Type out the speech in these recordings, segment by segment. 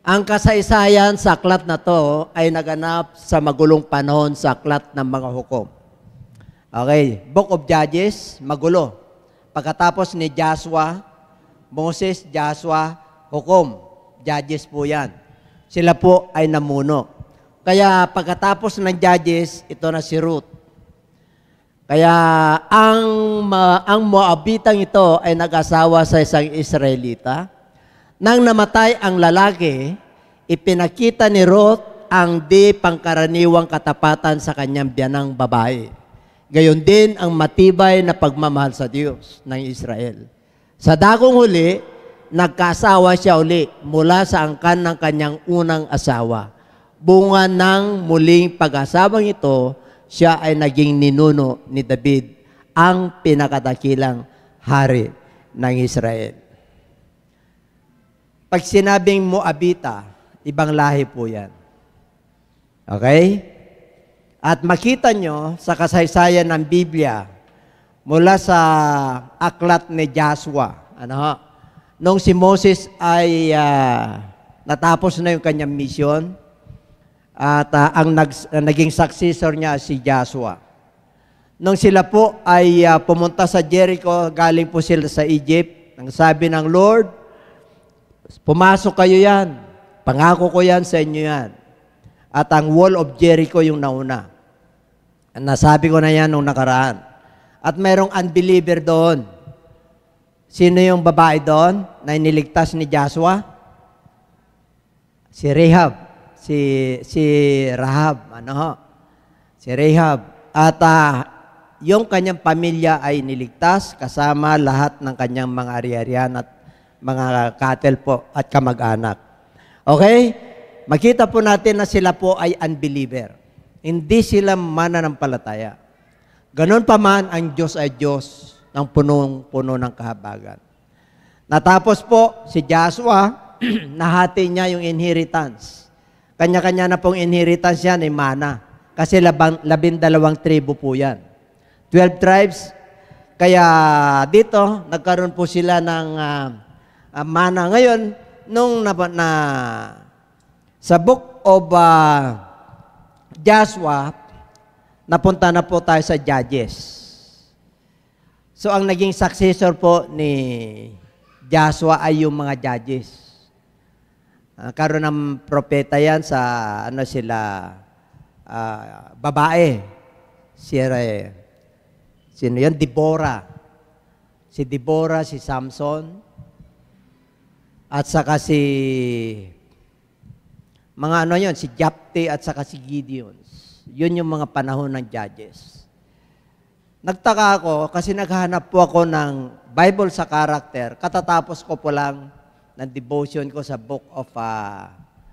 Ang kasaysayan sa aklat na to ay naganap sa magulong panahon sa aklat ng mga hukom. Okay, Book of Judges, magulo. Pagkatapos ni Joshua, Moses, Joshua, hukom. Judges po yan. Sila po ay namuno. Kaya pagkatapos ng Judges, ito na si Ruth. Kaya ang Moabitang ito ay nag-asawa sa isang Israelita. Nang namatay ang lalaki, ipinakita ni Ruth ang di pangkaraniwang katapatan sa kanyang biyanang babae. Gayon din ang matibay na pagmamahal sa Diyos ng Israel. Sa dakong huli, nagkasawa siya uli mula sa angkan ng kanyang unang asawa. Bunga ng muling pag-asawang ito, siya ay naging ninuno ni David, ang pinakadakilang hari ng Israel. Pag sinabing Moabita, ibang lahi po yan. Okay? At makita nyo sa kasaysayan ng Biblia, mula sa aklat ni Joshua, nung si Moses ay natapos na yung kanyang mission, at ang naging successor niya si Joshua. Nung sila po ay pumunta sa Jericho, galing po sila sa Egypt, ang sabi ng Lord, pumasok kayo yan. Pangako ko yan sa inyo yan. At ang wall of Jericho yung nauna. Nasabi ko na yan nung nakaraan. At mayroong unbeliever doon. Sino yung babae doon na iniligtas ni Joshua? Si Rahab. Si Rahab. Si Rahab. At yung kanyang pamilya ay niligtas kasama lahat ng kanyang mga ari-arian at mga cattle po at kamag-anak. Okay? Makita po natin na sila po ay unbeliever. Hindi sila mananampalataya. Ganon pa man, ang Diyos ay Diyos ng punong-puno ng kahabagan. Natapos po si Joshua, nahati niya yung inheritance. Kanya-kanya na pong inheritance yan ay mana. Kasi 12 tribo po yan. 12 tribes. Kaya dito, nagkaroon po sila ng mana. Ngayon, nung sa book of Joshua, napunta na po tayo sa Judges. So, ang naging successor po ni Joshua ay yung mga Judges. Karoon ng propeta yan sa babae. Sino yan? Deborah. Si Deborah, si Samson, at saka si si Japte at saka si Gideon. Yun yung mga panahon ng Judges. Nagtaka ako kasi naghahanap po ako ng Bible sa character. Katatapos ko po lang ng devotion ko sa book of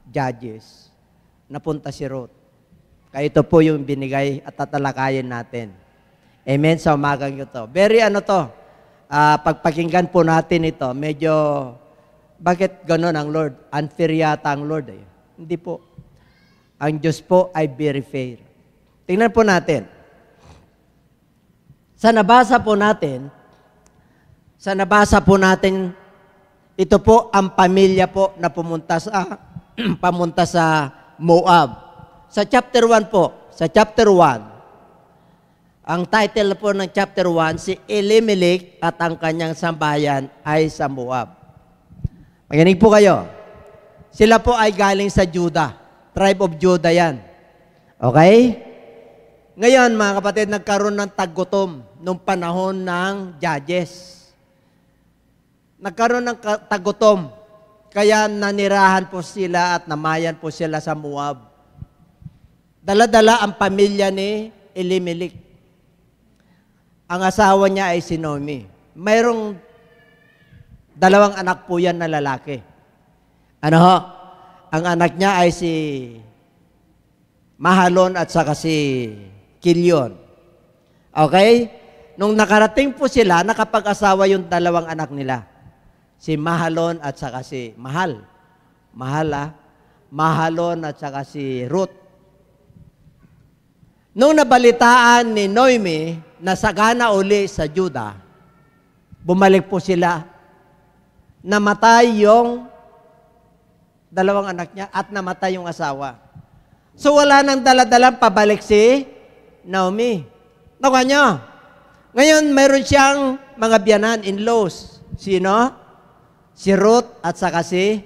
Judges. Napunta si Ruth. Kaya ito po yung binigay at tatalakayin natin. Amen sa umagang ito. Very pagpakinggan po natin ito, medyo, bakit gano'n ang Lord? Unfair yata ang Lord. Hindi po. Ang Diyos po ay very fair. Tingnan po natin. Sa nabasa po natin, ito po ang pamilya po na pumunta sa Moab. Sa chapter 1 po, ang title po ng chapter 1, si Elimelech at ang kanyang sambahayan ay sa Moab. Makinig po kayo. Sila po ay galing sa Judah. Tribe of Judah yan. Okay? Ngayon, mga kapatid, nagkaroon ng taggutom nung panahon ng Judges. Nagkaroon ng tagutom. Kaya nanirahan po sila at namayan po sila sa Moab. Dala-dala ang pamilya ni Elimelech. Ang asawa niya ay si Naomi. Mayroong 2 anak po yan na lalaki. Ang anak niya ay si Mahalon at saka si Kilion. Okay? Nung nakarating po sila, nakapag-asawa yung 2 anak nila. Si Mahalon at saka si Mahalon at saka si Ruth. Nung nabalitaan ni Naomi na sagana uli sa Judah, bumalik po sila. Namatay yung Dalawang anak niya at namatay yung asawa. So wala nang daladalang pabalik si Naomi. Nakuha niyo? Ngayon, meron siyang mga biyanan, in-laws. Sino? Si Ruth at saka si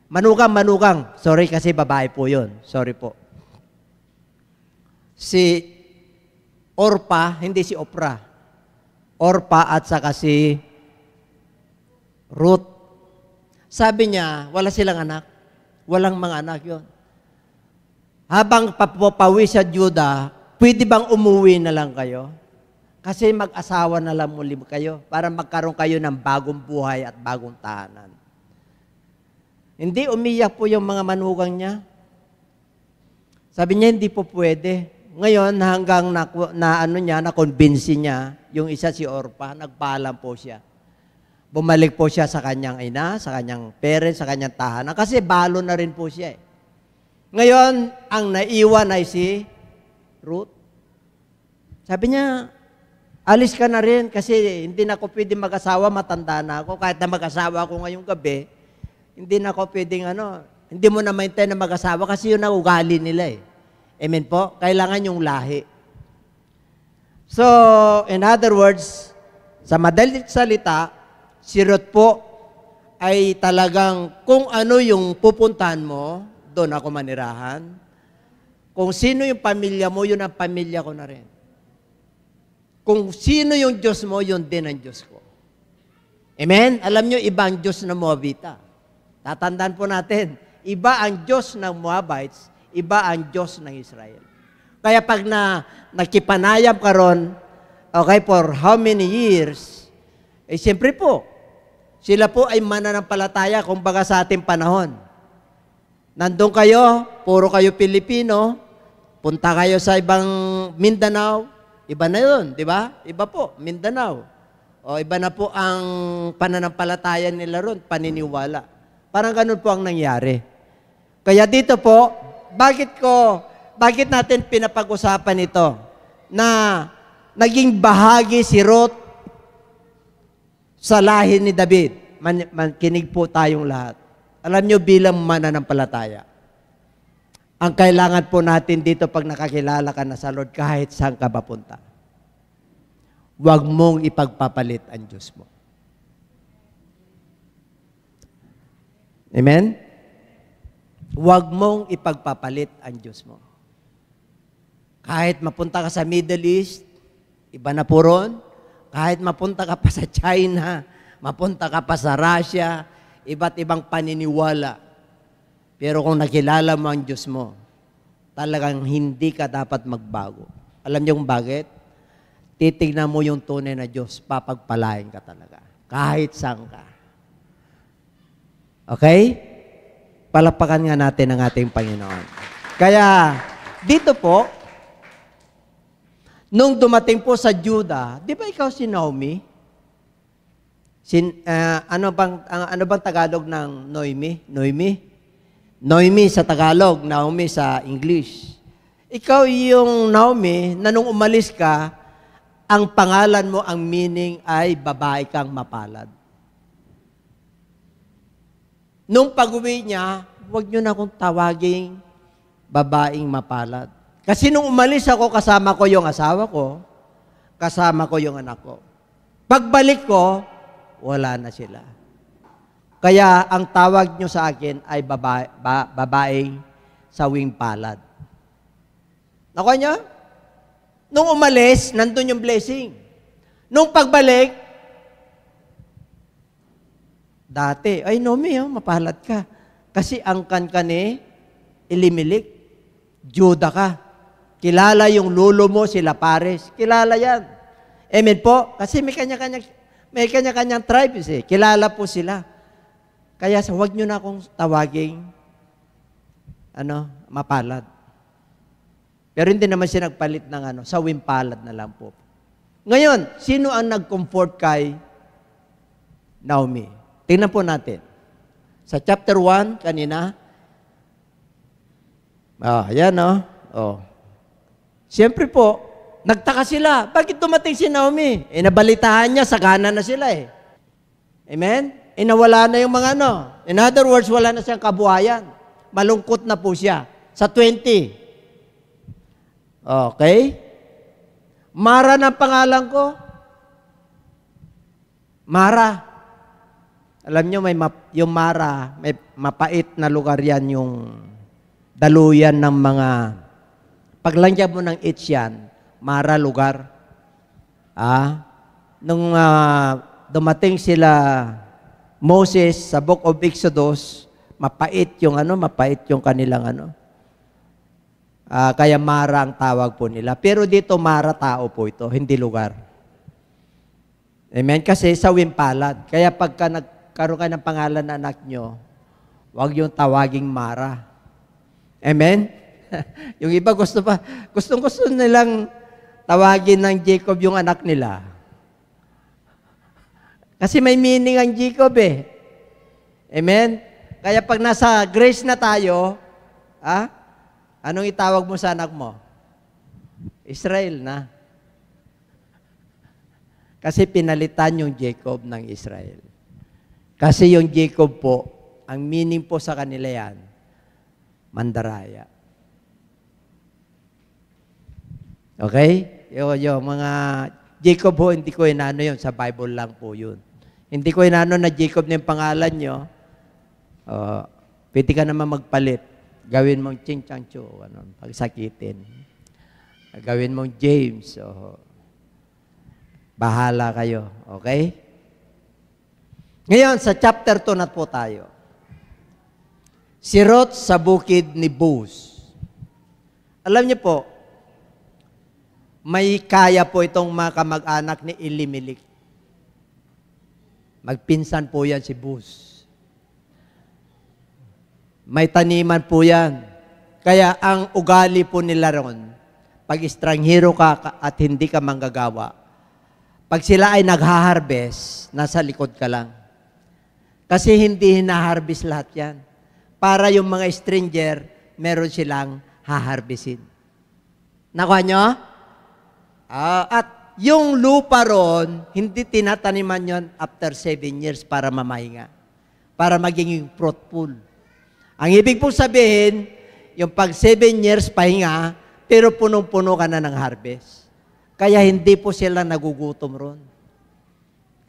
Manugang. Sorry kasi babae po yun. Sorry po. Si Orpa, hindi si Oprah. Orpa at saka si Ruth. Sabi niya, wala silang anak. Walang mga anak yon. Habang papawi sa Juda, pwede bang umuwi na lang kayo? Kasi mag-asawa na lang muli kayo para magkaroon kayo ng bagong buhay at bagong tahanan. Hindi umiyak po yung mga manugang niya. Sabi niya, hindi po pwede. Ngayon, hanggang na-convince niya, yung isa si Orpa, nagpaalam po siya. Bumalik po siya sa kanyang ina, sa kanyang parents, sa kanyang tahanan. Kasi balo na rin po siya. Ngayon, ang naiwan ay si Ruth. Sabi niya, alis ka na rin kasi hindi na ako pwedeng mag-asawa, matanda na ako. Kahit na mag-asawa ako ngayong gabi, hindi na ako pwedeng hindi mo na maintain na mag-asawa kasi yun ang ugali nila eh. Amen po? Kailangan yung lahi. So, in other words, sa madalit salita, si Ruth po ay talagang kung ano yung pupuntahan mo, doon ako manirahan. Kung sino yung pamilya mo, yun ang pamilya ko na rin. Kung sino yung Diyos mo, yun din ang Diyos ko. Amen? Alam nyo, iba ang Diyos ng Moabita. Tatandaan po natin, iba ang Diyos ng Moabites, iba ang Diyos ng Israel. Kaya pag nakipanayam ka ron, okay, for how many years, siyempre po, sila po ay mananampalataya kumbaga sa ating panahon. Nandun kayo, puro kayo Pilipino, punta kayo sa ibang Mindanao, iba na yun, di ba? Iba po, Mindanao. O iba na po ang pananampalataya nila ron, paniniwala. Parang ganun po ang nangyari. Kaya dito po, bakit natin pinapag-usapan ito? Na naging bahagi si Ruth sa lahi ni David. Kinig po tayong lahat. Alam nyo bilang mananampalataya, ang kailangan po natin dito pag nakakilala ka na sa Lord kahit saan ka mapunta, huwag mong ipagpapalit ang Diyos mo. Amen? Huwag mong ipagpapalit ang Diyos mo. Kahit mapunta ka sa Middle East, iba na po ron. Kahit mapunta ka pa sa China, mapunta ka pa sa Russia, iba't ibang paniniwala. Pero kung nakilala mo ang Diyos mo, talagang hindi ka dapat magbago. Alam niyo kung bakit? Titignan mo yung tunay na Diyos, papagpalain ka talaga. Kahit saan ka. Okay? Palapakan nga natin ang ating Panginoon. Kaya, dito po, nung dumating po sa Juda, di ba ikaw si Naomi? Ano bang Tagalog ng Noemi? Noemi sa Tagalog, Naomi sa English. Ikaw yung Naomi na nung umalis ka, ang pangalan mo, ang meaning ay babae kang mapalad. Nung pag-uwi niya, huwag niyo na akong tawaging babaeng mapalad. Kasi nung umalis ako, kasama ko yung asawa ko, kasama ko yung anak ko. Pagbalik ko, wala na sila. Kaya ang tawag nyo sa akin ay babaeng sawing palad. Nakuha nyo? Nung umalis, nandun yung blessing. Nung pagbalik, dati, ay Nomi, mapalad ka. Kasi angkan ka ni Elimelech, Juda ka. Kilala yung lulo mo, sila Pares. Kilala yan. Amen po? Kasi may kanya-kanyang tribes eh. Kilala po sila. Kaya huwag nyo na akong tawaging mapalad. Pero hindi naman siya nagpalit ng sawing palad na lang po. Ngayon, sino ang nag-comfort kay Naomi? Tingnan po natin. Sa chapter 1, kanina, ayan Siyempre po, nagtaka sila. Bakit dumating si Naomi? Nabalitaan niya, sagana na sila eh. Amen? Nawala na yung mga ano. In other words, wala na siyang kabuhayan. Malungkot na po siya. Sa 20. Okay? Mara ng pangalan ko. Mara. Alam nyo, yung Mara, may mapait na lugar yan, yung daluyan ng mga, paglangyan mo ng H yan, Mara lugar. Nung dumating sila Moses sa Book of Exodus, mapait yung kanilang kaya Mara ang tawag po nila. Pero dito Mara tao po ito, hindi lugar. Amen? Kasi sa wimpalad. Kaya pagka nagkaroon ka ng pangalan na anak nyo, huwag yung tawaging Mara. Amen? Yung iba gusto nilang tawagin ng Jacob yung anak nila. Kasi may meaning ang Jacob eh. Amen? Kaya pag nasa grace na tayo, anong itawag mo sa anak mo? Israel na. Kasi pinalitan yung Jacob ng Israel. Kasi yung Jacob po, ang meaning po sa kanila yan, mandaraya. Okay? Yung mga Jacob ho, hindi ko inano yun. Sa Bible lang po yun. Hindi ko inano na Jacob na yung pangalan nyo. Pwede ka naman magpalit. Gawin mong ching-chang-cho. Pagsakitin. Gawin mong James. Bahala kayo. Okay? Ngayon, sa chapter 2 na po tayo. Si Ruth sa bukid ni Boaz. Alam niyo po, may kaya po itong mga kamag-anak ni Elimelech. Magpinsan po yan si Boaz. May taniman po yan. Kaya ang ugali po nila ron, pag estranghero ka at hindi ka manggagawa, pag sila ay nagha-harvest, nasa likod ka lang. Kasi hindi hina-harvest lahat yan. Para yung mga stranger, meron silang ha-harvestin. Nakuha nyo? At yung lupa ron, hindi tinataniman yon after 7 years para mamahinga. Para maging fruitful. Ang ibig pong sabihin, yung pag 7 years pahinga, pero punong-puno ka na ng harvest. Kaya hindi po sila nagugutom ron.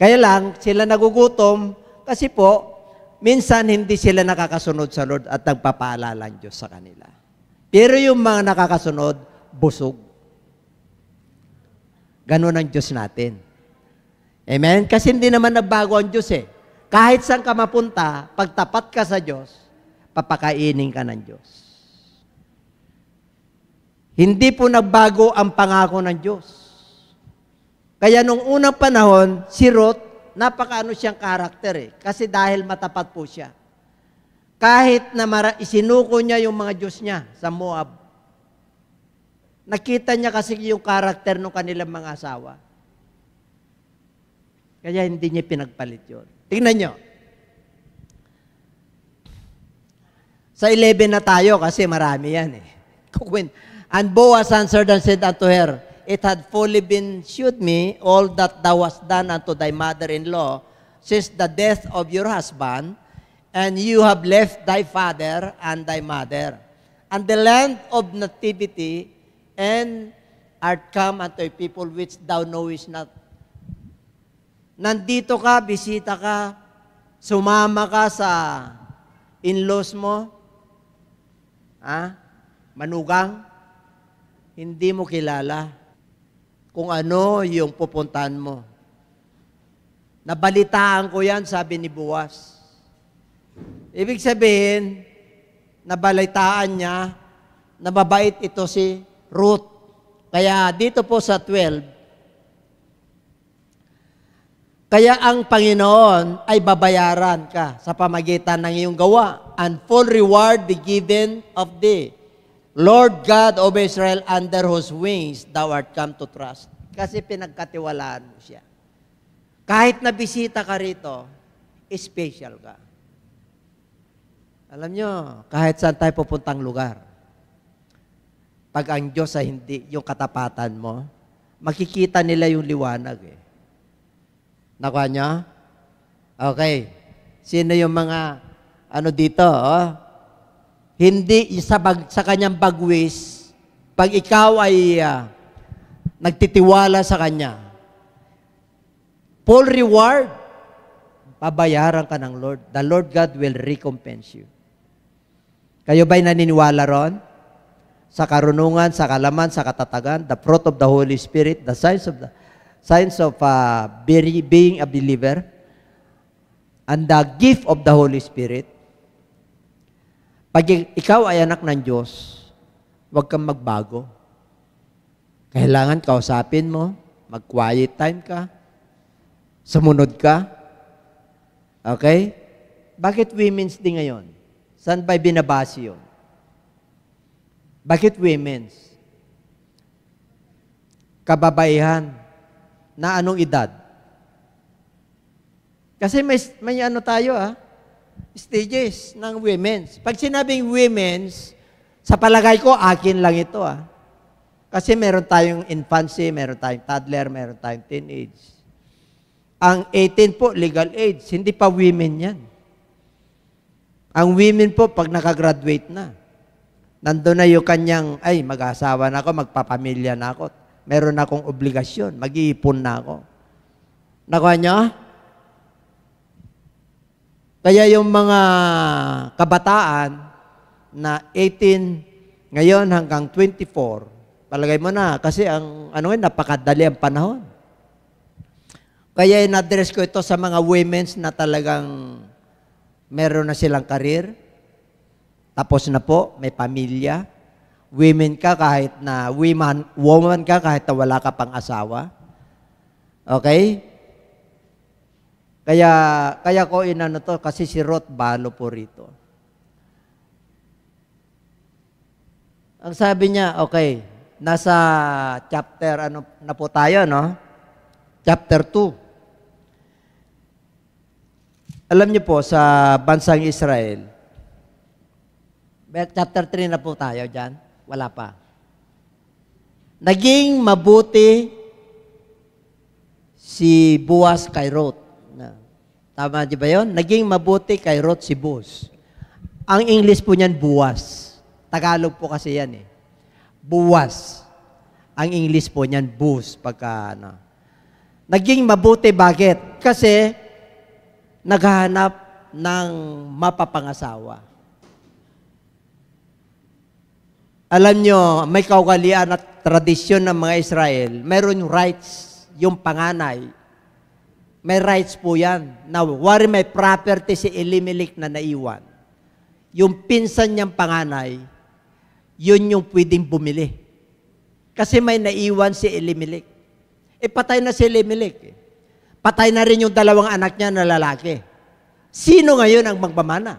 Kaya lang, sila nagugutom kasi po, minsan hindi sila nakakasunod sa Lord at nagpapaalala ang Diyos sa kanila. Pero yung mga nakakasunod, busog. Ganun ang Diyos natin. Amen? Kasi hindi naman nagbago ang Diyos eh. Kahit saan ka mapunta, pag tapat ka sa Diyos, papakainin ka ng Diyos. Hindi po nagbago ang pangako ng Diyos. Kaya nung unang panahon, si Ruth, napakaano siyang karakter eh. Kasi dahil matapat po siya. Kahit na isinuko niya yung mga Diyos niya sa Moab, nakita niya kasi yung karakter ng kanilang mga asawa. Kaya hindi niya pinagpalit yun. Tingnan niyo. Sa 11 na tayo kasi marami yan eh. And Boaz answered and said unto her, It had fully been shewed me all that thou hast done unto thy mother-in-law since the death of your husband, and you have left thy father and thy mother, and the land of nativity, and art come unto a people which thou knowest not. Nandito ka, bisita ka, sumama ka sa in-laws mo, manugang, hindi mo kilala kung ano yung pupuntahan mo. Nabalitaan ko yan, sabi ni Boaz. Ibig sabihin, nabalitaan niya, na mabait ito si Ruth. Kaya dito po sa 12, kaya ang Panginoon ay babayaran ka sa pamagitan ng iyong gawa, and full reward be given of thee, Lord God of Israel, under whose wings thou art come to trust. Kasi pinagkatiwalaan mo siya. Kahit na bisita ka rito, special ka. Alam nyo, kahit saan tayo pupuntang lugar, pag ang Diyos ay hindi, yung katapatan mo, makikita nila yung liwanag eh. Nakuha nyo? Okay. Sino yung mga, ano dito, oh? Hindi sa kanyang bagwis, pag ikaw ay nagtitiwala sa kanya, full reward, pabayaran ka ng Lord. The Lord God will recompense you. Kayo ba'y naniniwala ron? Sa karunungan, sa kalaman, sa katatagan, the fruit of the Holy Spirit, the signs of being a believer, and the gift of the Holy Spirit. Pag ikaw ay anak ng Diyos, huwag kang magbago. Kailangan kausapin mo, mag-quiet time ka, sumunod ka. Okay? Bakit Women's Day ngayon? Saan ba'y binabase yun? Bakit women's? Kababaihan. Na anong edad? Kasi may ano tayo stages ng women's. Pag sinabing women's, sa palagay ko, akin lang ito Kasi meron tayong infancy, meron tayong toddler, meron tayong teenage. Ang 18 po, legal age. Hindi pa women yan. Ang women po, pag nakagraduate na, nandun na yung kanyang, mag-asawa na ako, magpapamilya na ako. Meron akong obligasyon, mag-iipon na ako. Nakuha niyo? Kaya yung mga kabataan na 18 ngayon hanggang 24, palagay mo na, kasi napakadali ang panahon. Kaya in-address ko ito sa mga women's na talagang meron na silang karir, tapos na po, may pamilya, woman ka kahit na woman ka kahit na wala ka pang asawa. Okay? Kaya ko inano to kasi si Ruth balo po rito. Ang sabi niya, okay, nasa chapter na po tayo, no? Chapter 2. Alam niyo po, sa bansang Israel, chapter 3 na po tayo dyan. Wala pa. Naging mabuti si Boaz kay Ruth. Tama di ba yun? Naging mabuti kay Ruth si Boaz. Ang English po niyan, Boaz. Tagalog po kasi yan Boaz. Ang English po niyan, Boaz. Naging mabuti, bakit? Kasi naghahanap ng mapapangasawa. Alam nyo, may kaugalian at tradisyon ng mga Israel. Meron rights, yung panganay. May rights po yan. Now, wari may property si Elimelech na naiwan. Yung pinsan niyang panganay, yun yung pwedeng bumili. Kasi may naiwan si Elimelech. Patay na si Elimelech. Patay na rin yung dalawang anak niya na lalaki. Sino ngayon ang magmamana?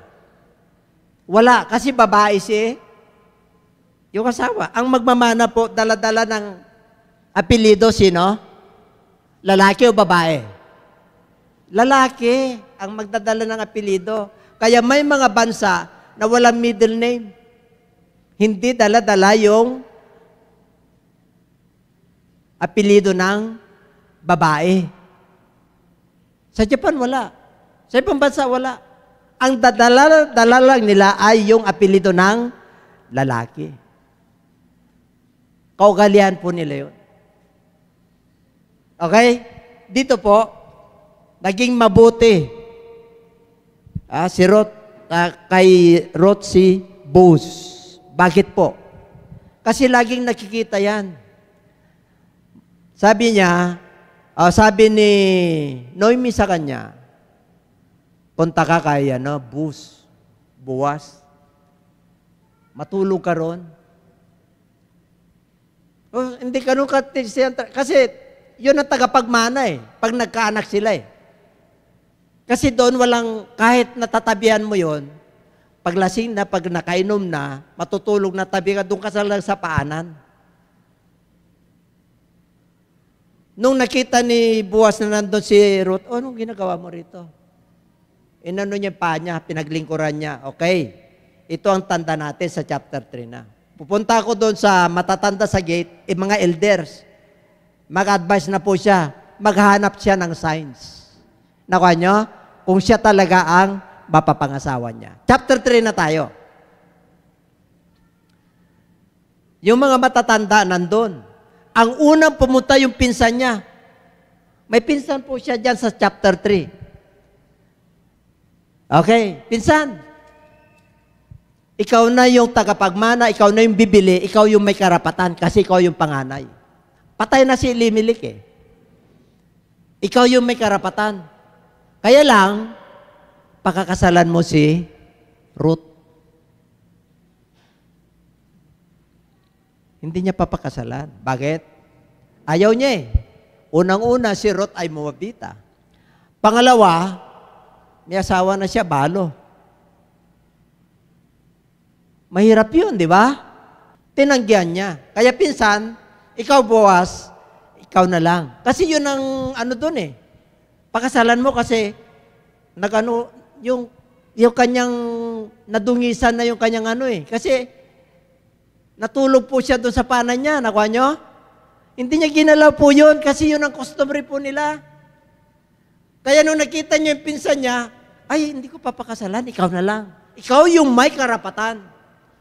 Wala, kasi babae yung asawa. Ang magmamana po, dala-dala ng apelido, sino? Lalaki o babae? Lalaki ang magdadala ng apelido. Kaya may mga bansa na walang middle name. Hindi dala-dala yung apelido ng babae. Sa Japan, wala. Sa ibang bansa, wala. Ang dala lang nila ay yung apelido ng lalaki. Kaugalian po nila yun. Okay? Dito po, naging mabuti. Si Ruth, kay Ruth si Boaz. Bakit po? Kasi laging nakikita yan. Sabi niya, sabi ni Noemi sa kanya, punta ka kay Boaz. Matulog ka ron. Hindi ka nung kasi yun ang tagapagmana pag nagkaanak sila Kasi doon walang, kahit natatabihan mo yon, pag lasing na, pag nakainom na, matutulog na tabi ka, doon ka lang sa paanan. Nung nakita ni Boaz na nandun si Ruth, anong ginagawa mo rito? Inano niya pa niya, pinaglingkuran niya. Okay, ito ang tanda natin sa chapter 3 na. Pupunta ako doon sa matatanda sa gate, mga elders. Mag-advise na po siya, maghanap siya ng signs. Nakuha nyo? kung siya talaga ang mapapangasawa niya. Chapter 3 na tayo. Yung mga matatanda nandun. Ang unang pumunta yung pinsan niya. May pinsan po siya dyan sa chapter 3. Okay, pinsan. Ikaw na yung tagapagmana, ikaw na yung bibili, ikaw yung may karapatan kasi ikaw yung panganay. Patay na si Elimelech eh. Ikaw yung may karapatan. Kaya lang, pakakasalan mo si Ruth. Hindi niya papakasalan. Bakit? Ayaw niya eh. Unang-una, si Ruth ay Moabita. Pangalawa, may asawa na siya, balo. Mahirap yun, di ba? Tinanggihan niya. Kaya pinsan, ikaw Boaz, ikaw na lang. Kasi yun ang ano dun eh. Pakasalan mo kasi nagano yung kanyang nadungisan na yung kanyang ano eh. Kasi natulog po siya doon sa panan niya. Nakuha nyo? Hindi niya ginalaw po yun kasi yun ang customary po nila. Kaya nung nakita niya yung pinsan niya, ay, hindi ko papakasalan, ikaw na lang. Ikaw yung may karapatan.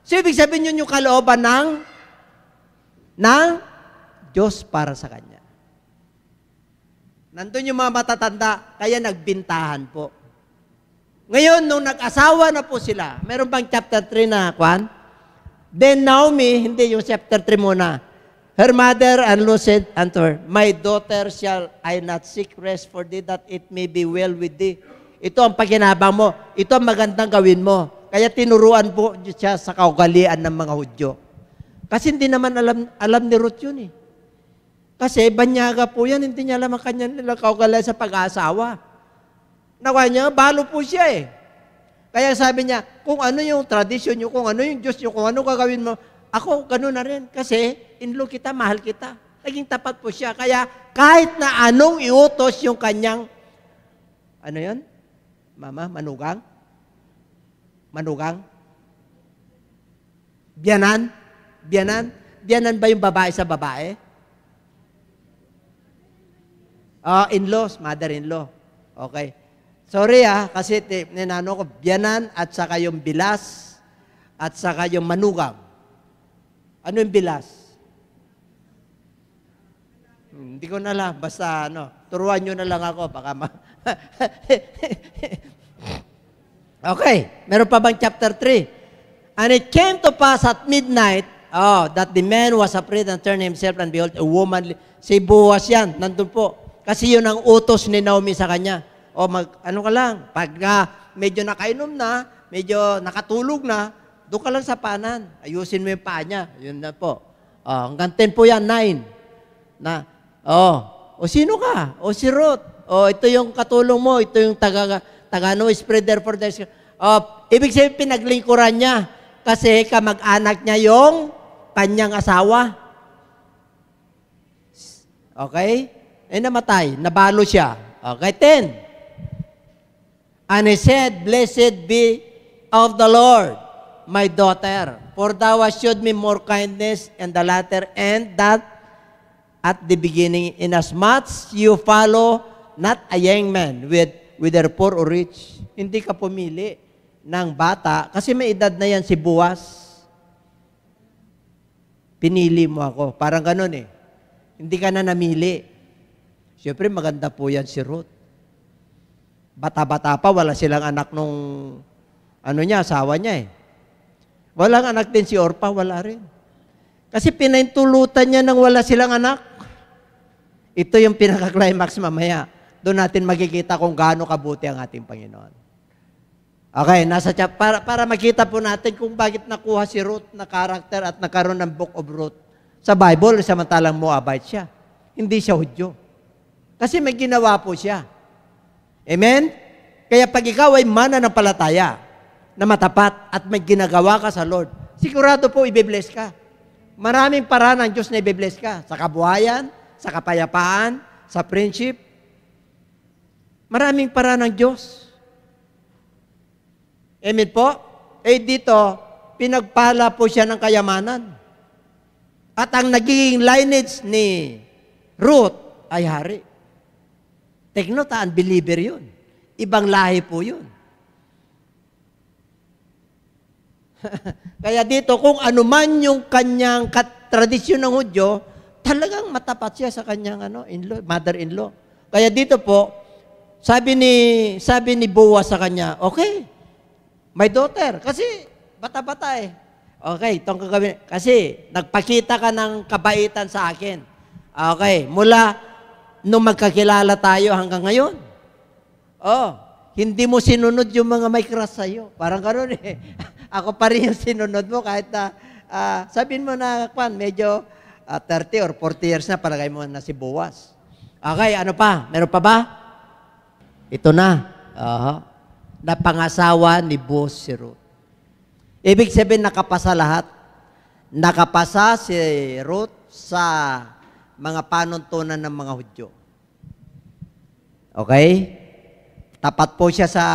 So, ibig sabihin yun yung kalooban ng Diyos para sa kanya. Nandun yung mga matatanda, kaya nagbintahan po. Ngayon, nung nag-asawa na po sila, meron bang chapter 3 na, Kwan? Then Naomi, hindi yung chapter 3 muna. Her mother-in-law said unto her, My daughter, shall I not seek rest for thee, that it may be well with thee? Ito ang pakinabang mo. Ito ang magandang gawin mo. Kaya tinuruan po siya sa kaugalian ng mga Hudyo. Kasi hindi naman alam ni Ruth yun eh. Kasi banyaga po yan, hindi niya alam ang kanya nilang kaugalian sa pag-aasawa. Nakuha niya, balo po siya eh. Kaya sabi niya, kung ano yung tradisyon niyo, kung ano yung Diyos niyo, kung ano gagawin mo, ako gano'n na rin. Kasi inlo kita, mahal kita. Naging tapat po siya. Kaya kahit na anong iutos yung kanyang, ano yun? Mama, manugang? Manugang? Biyanan? Biyanan? Biyanan ba yung babae sa babae? In-laws, mother-in-law. Okay. Sorry kasi ninano ko, biyanan at saka yung bilas at saka yung manugang. Ano yung bilas? Hindi ko na lang, basta turuan nyo na lang ako, baka Okay, meron pa bang chapter 3? And it came to pass at midnight, that the man was afraid and turned himself, and behold, a woman, si Boaz yan, nandun po. Kasi yun ang utos ni Naomi sa kanya. Ano ka lang, pag medyo nakainom na, medyo nakatulog na, doon ka lang sa panan. Ayusin mo yung paa niya. Yun na po. Hanggang 10 po yan, 9. Sino ka? Si Ruth. Ito yung katulong mo. Ito yung spreader for this. Ibig sabihin, pinaglingkuran niya. Kasi kamag-anak niya yung kanyang asawa. Okay? Namatay. Nabalo siya. Okay, 10. And he said, Blessed be of the Lord, my daughter, for thou hast showed me more kindness in the latter end that at the beginning, inasmuch you follow not a young man, whether poor or rich. Hindi ka pumili ng bata, kasi may edad na yan si Boaz. Pinili mo ako. Parang ganun eh. Hindi ka na namili. Siyempre, maganda po yan si Ruth. Bata-bata pa, wala silang anak nung asawa niya eh. Walang anak din si Orpa, wala rin. Kasi pinaintulutan niya nang wala silang anak. Ito yung pinaka-climax mamaya. Doon natin makikita kung gaano kabuti ang ating Panginoon. Okay, para makita po natin kung bakit nakuha si Ruth na karakter at nagkaroon ng Book of Ruth. Sa Bible, samantalang Moabite siya. Hindi siya Hudyo. Kasi may ginawa po siya. Amen? Kaya pag ikaw ay mananampalataya na matapat at may ginagawa ka sa Lord, sigurado po i-bless ka. Maraming paraan ng Diyos na i-bless ka. Sa kabuhayan, sa kapayapaan, sa friendship. Maraming paraan ng Diyos. Amen po? Dito, pinagpala po siya ng kayamanan. At ang naging lineage ni Ruth ay hari. Take note, unbeliever yun. Ibang lahi po yun. Kaya dito, kung ano man yung kanyang tradisyon ng Hudyo, talagang matapat siya sa kanyang in-law, mother-in-law. Kaya dito po, sabi ni Boaz sa kanya, okay, my daughter, kasi bata-bata eh. Okay, itong gagawin. Kasi nagpakita ka ng kabaitan sa akin. Okay, mula nung magkakilala tayo hanggang ngayon. Oh, hindi mo sinunod yung mga may crush sa'yo. Parang gano'n eh. Ako pa rin yung sinunod mo kahit na, sabihin mo na, medyo 30 or 40 years na, palagay mo na si Boaz. Okay, ano pa? Meron pa ba? Ito na. Napangasawa ni Boaz si Ruth. Ibig sabihin, nakapasa lahat. Nakapasa si Ruth sa mga panuntunan ng mga Hudyo. Okay? Tapat po siya sa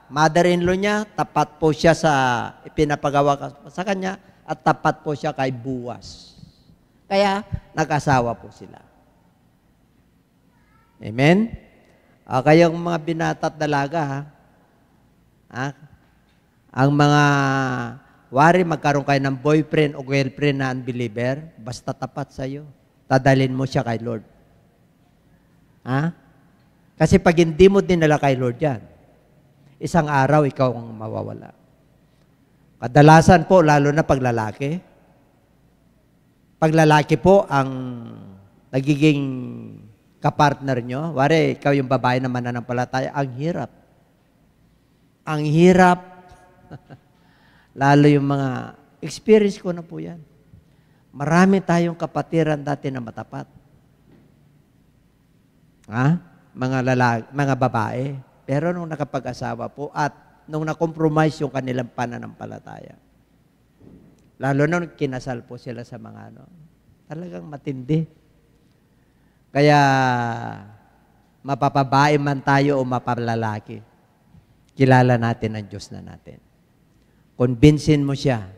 mother-in-law niya, tapat po siya sa ipinapagawa sa kanya, at tapat po siya kay Boaz. Kaya, nag-asawa po sila. Amen? Kayong mga binata at dalaga, ang mga wari magkaroon kayo ng boyfriend o girlfriend na unbeliever, basta tapat sa'yo. Tadalin mo siya kay Lord. Kasi pag hindi mo dinala kay Lord yan, isang araw ikaw ang mawawala. Kadalasan po, lalo na pag lalaki. Pag lalaki po ang nagiging kapartner nyo, wari, ikaw yung babae na mananampalataya, ang hirap. Ang hirap. Lalo yung mga, experience ko na po yan. Marami tayong kapatiran dati na matapat. Mga babae. Pero nung nakapag-asawa po at nung na-compromise yung kanilang pananampalataya, lalo nung kinasal po sila sa mga talagang matindi. Kaya, mapapabae man tayo o mapalalaki, kilala natin ang Diyos na natin. Convincein mo siya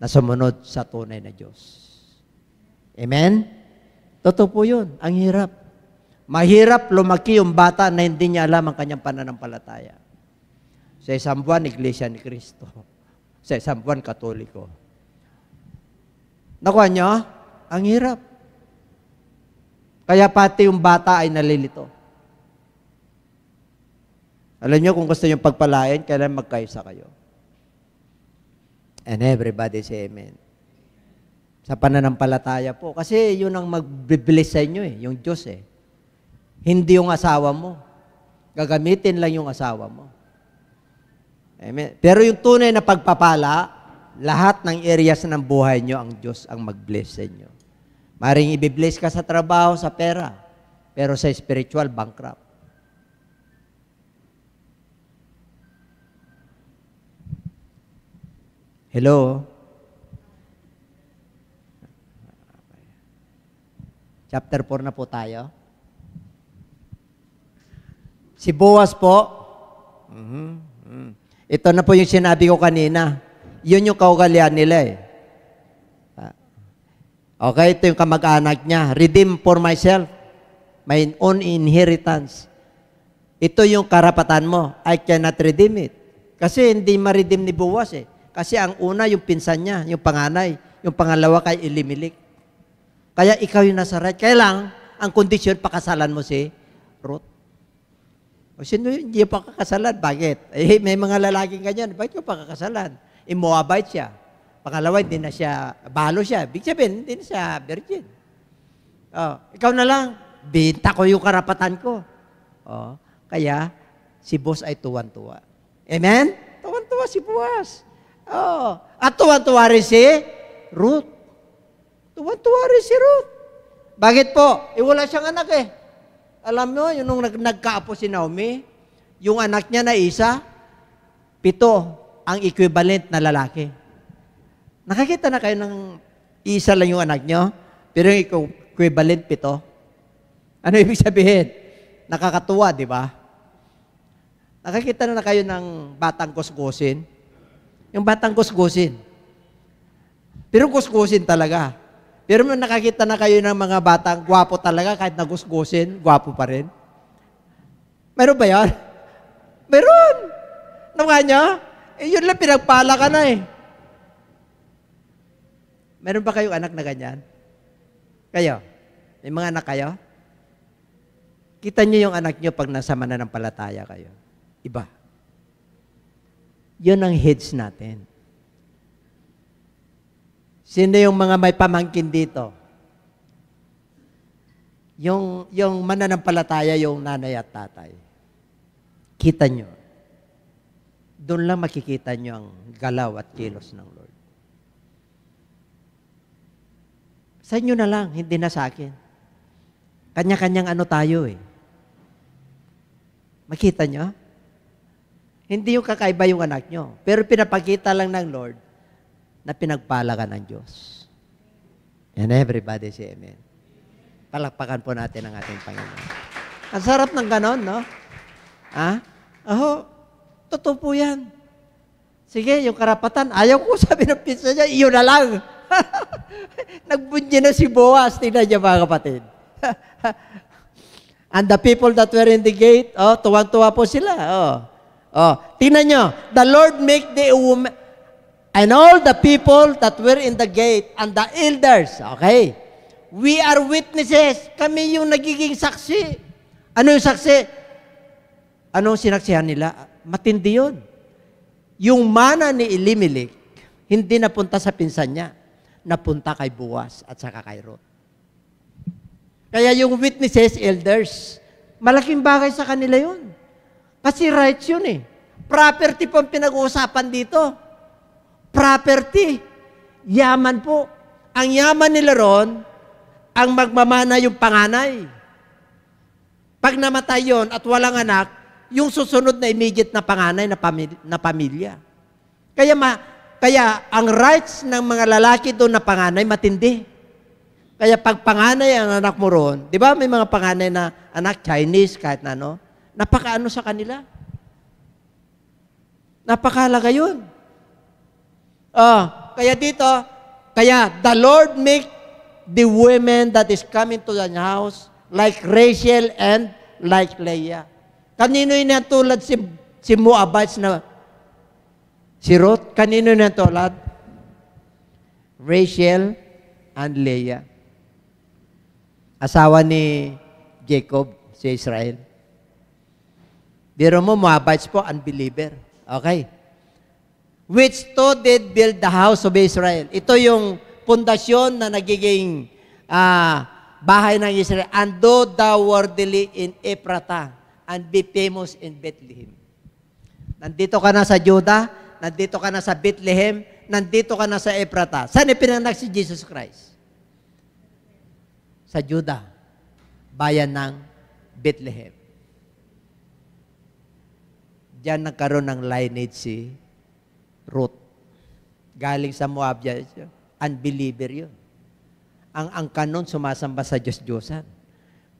na sumunod sa tunay na Diyos. Amen? Totoo po yun. Ang hirap. Mahirap lumaki yung bata na hindi niya alam ang kanyang pananampalataya. Sa isang buwan, Iglesia ni Cristo. Sa isang buwan, Katoliko. Nakuha niyo? Ang hirap. Kaya pati yung bata ay nalilito. Alam niyo, kung gusto niyo pagpalain, kailan magkaisa kayo. And everybody say amen. Sa pananampalataya po. Kasi yun ang magbibilis sa inyo yung Diyos Hindi yung asawa mo. Gagamitin lang yung asawa mo. Amen. Pero yung tunay na pagpapala, lahat ng areas ng buhay nyo, ang Diyos ang mag-bless sa inyo. Maring i-bless ka sa trabaho, sa pera, pero sa spiritual, bankrupt. Hello? Chapter 4 na po tayo. Si Boaz po, ito na po yung sinabi ko kanina. Yun yung kaugalian nila Okay, ito yung kamag-anak niya. Redeem for myself, my own inheritance. Ito yung karapatan mo. I cannot redeem it. Kasi hindi ma-redeem ni Boaz Kasi ang una, yung pinsan niya, yung panganay. Yung pangalawa kay Elimelech. Kaya ikaw yung nasa right. Kaya lang, ang kondisyon, pakasalan mo si Ruth. O sino yun? Hindi pa kakasalan. Bakit? May mga lalaking ganyan. Bakit yung pakakasalan? Moabite siya. Pangalawa, hindi na siya, balo siya. Big sabihin, hindi na siya virgin. Ikaw na lang, binta ko yung karapatan ko. Kaya, si Boaz ay tuwan-tuwa. Amen? Tuwan-tuwa si Boaz. At tuwan-tuwa rin si Ruth. Tuwan-tuwa rin si Ruth. Bakit po? Wala siyang anak Alam mo, yung nung nagkaapo si Naomi, yung anak niya na isa, 7 ang equivalent na lalaki. Nakakita na kayo ng isa lang yung anak nyo, pero yung equivalent 7. Ano ibig sabihin? Nakakatuwa, di ba? Nakakita na kayo ng batang kuskusin? Yung batang kuskusin. Pero kuskusin talaga. Pero nakakita na kayo ng mga batang gwapo talaga, kahit nagusgusin, gwapo pa rin. Meron ba yan? Meron. Naman nyo? Yun lang, pinagpala ka na eh. Meron ba kayong anak na ganyan? Kayo? May mga anak kayo? Kita nyo yung anak nyo pag nasa mananampalataya kayo. Iba. Yun ang heads natin. Sino yung mga may pamangkin dito? Yung mananampalataya, yung nanay at tatay. Kita nyo. Doon lang makikita nyo ang galaw at kilos ng Lord. Sa inyo na lang, hindi na sa akin. Kanya-kanyang ano tayo eh. Makita nyo? Hindi yung kakaiba yung anak nyo. Pero pinapakita lang ng Lord na pinagpala ka ng Diyos. And everybody say amen. Palakpakan po natin ang ating Panginoon. Ang sarap ng ganon, no? Totoo po yan. Sige, yung karapatan, ayaw ko sabi ng pizza niya, iyon na lang. Nagbunyi na si Boaz, tingnan niya mga kapatid. And the people that were in the gate, tuwang-tuwa po sila. Tingnan nyo, the Lord make the woman, and all the people that were in the gate, and the elders, okay? We are witnesses. Kami yung nagiging saksi. Ano yung saksi? Anong sinaksihan nila? Matindi yun. Yung mana ni Elimelech, hindi napunta sa pinsan niya. Napunta kay Boaz at saka kay Ruth. Kaya yung witnesses, elders, malaking bagay sa kanila yun. Kasi rights yun eh. Property po ang pinag-uusapan dito. Property. Yaman po. Ang yaman nila ron, ang magmamana yung panganay. Pag namatay yon at walang anak, yung susunod na immediate na panganay na pamilya. Kaya ang rights ng mga lalaki doon na panganay matindi. Kaya pag panganay ang anak mo roon, di ba may mga panganay na anak, Chinese, kahit na ano, napakaano sa kanila? Napakalaga yun. Kaya dito, the Lord make the women that is coming to the house like Rachel and like Leah. Kanino yun tulad si Moabites na si Ruth? Kanino yun tulad? Rachel and Leah. Asawa ni Jacob, si Israel. Biro mo, Moabites po, unbeliever. Okay. Which two did build the house of Israel? Ito yung pundasyon na nagiging bahay ng Israel. And do thou worthily in Ephrata and be famous in Bethlehem. Nandito ka na sa Judah, nandito ka na sa Bethlehem, nandito ka na sa Ephrata. Saan ipinanganak si Jesus Christ? Sa Judah, bayan ng Bethlehem. Diyan nagkaroon ng lineage si Ruth. Galing sa Moab, unbeliever yun. Ang angka nun sumasamba sa Diyos-Diyosan.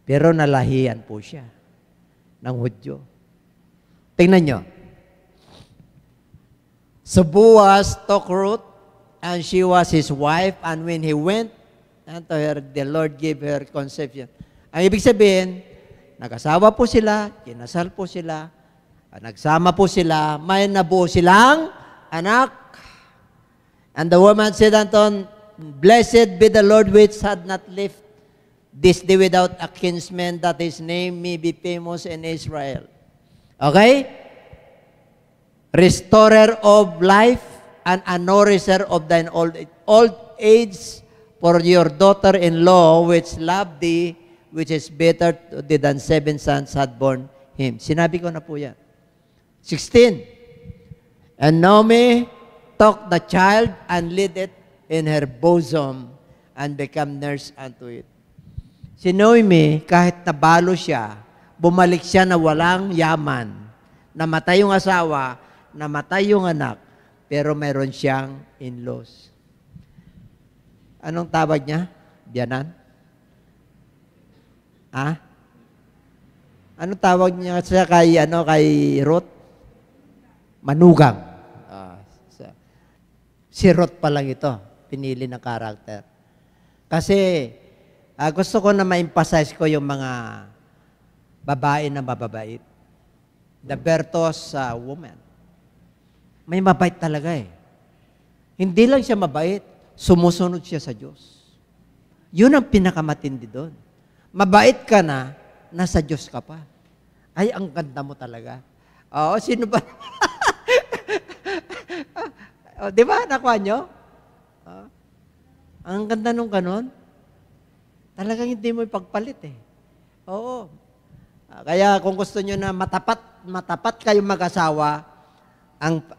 Pero nalahian po siya ng Hudyo. Tingnan nyo. So Boaz took Ruth, and she was his wife, and when he went unto her, the Lord gave her conception. Ang ibig sabihin, nag-asawa po sila, kinasal po sila, nagsama po sila, may nabuo silang anak. And the woman said unto him, Blessed be the Lord which had not left this day without a kinsman, that his name may be famous in Israel. Okay? Restorer of life and a nourisher of thine old age for your daughter-in-law which loved thee, which is better to thee than 7 sons had born him. Sinabi ko na po yan. 16. And Naomi took the child and laid it in her bosom and become nurse unto it. Si Naomi, kahit nabalo siya, bumalik siya na walang yaman, namatay yung asawa, namatay yung anak, pero meron siyang in-laws. Anong tawag niya? Biyanan? Anong tawag niya siya kay Ruth? Manugang. Si Ruth pa lang ito, pinili na karakter. Kasi gusto ko na ma-emphasize ko yung mga babae na mababait. the virtuous woman. May mabait talaga eh. Hindi lang siya mabait, sumusunod siya sa Diyos. Yun ang pinakamatindi doon. Mabait ka na, nasa Diyos ka pa. Ay, ang ganda mo talaga. Oo, sino ba? Di ba, nakuha nyo? Ang ganda nung ganon. Talagang hindi mo ipagpalit eh. Oo. Kaya kung gusto nyo na matapat kayong mag-asawa,